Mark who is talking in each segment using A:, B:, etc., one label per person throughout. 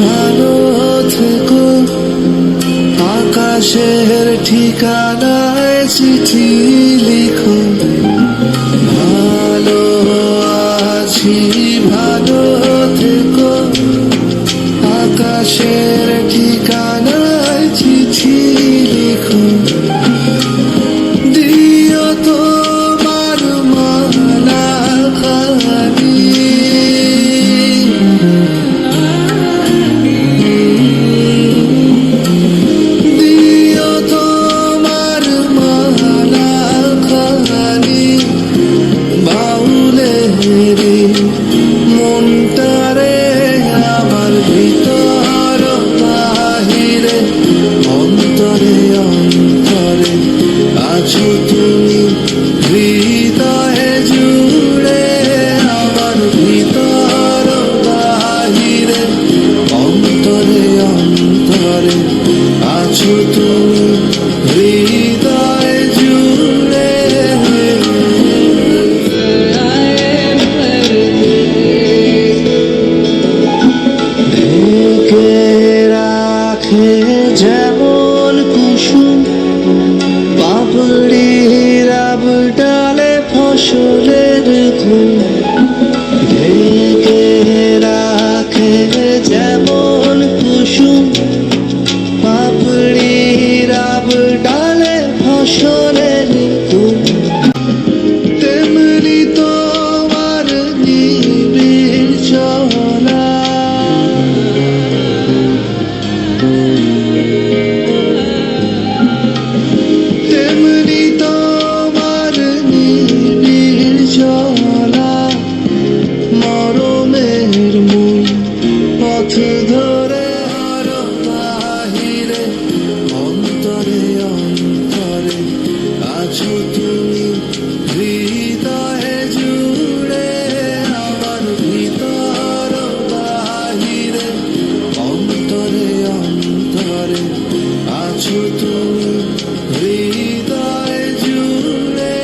A: ভালো থেকো, আকাশের ঠিকানায় চিঠি লিখো। ভালো আছি, ভালো থেকো, আকাশের ঠিকানায় চিঠি লিখো। দিও তোমার মালা খানি, দিও তোমার মালা খানি, বাউলেরি মনটারে আমার ভিতর বাহিরে, অন্তরে অন্তরে আছো তুমি, হৃদয়ে জুড়ে আমার ভিতর বাহিরে, অন্তরে অন্তরে আছো তুমি, হৃদয়ে জুড়ে। ঢেকে রাখে যেমন কুসুম পাপড়ির আবডালে ফসলের ঘুম। ঢেকে রাখে যেমন কুসুম পাপড়ির আবডালে ফসলের ঘুম, তেমনি তোমার নিবিড় চলা, তেমনি তোমার নিবিড় চলা। মরমের মূল পথ ধরে আর বাহিরে, অন্তরে অন্তরে আছো তুমি, হৃদয়ে জুড়ে আমার ভিতর বাহিরে, অন্তরে অন্তরে আছো তুমি, হৃদয়ে জুড়ে।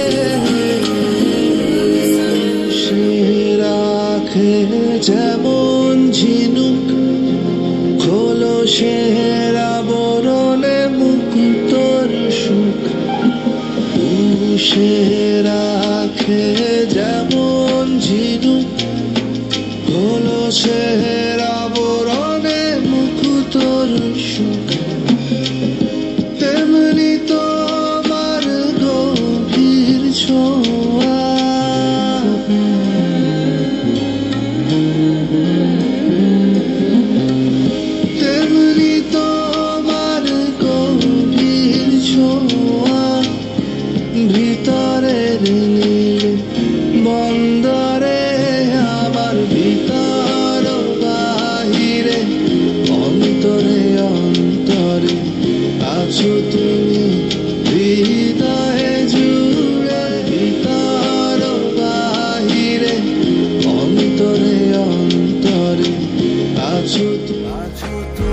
A: সে রাখে যেমন ঝিনুক খোলসের আবরণে মুক্তর সুখ, সে রাখে যেমন ঝিনুক খোলসের আবরণে মুক্তর সুখ, তেমনি তোমার গভীর ছোঁয়া। তেমনি তোমার গভীর ছোঁয়া, ভিতরের নীল বন্দরে আমার ভিতর বাহিরে, অন্তরে অন্তরে আছো তুমি, হৃদয়ে জুড়ে ভিতর বাহিরে, অন্তরে অন্তরে আছো তুমি।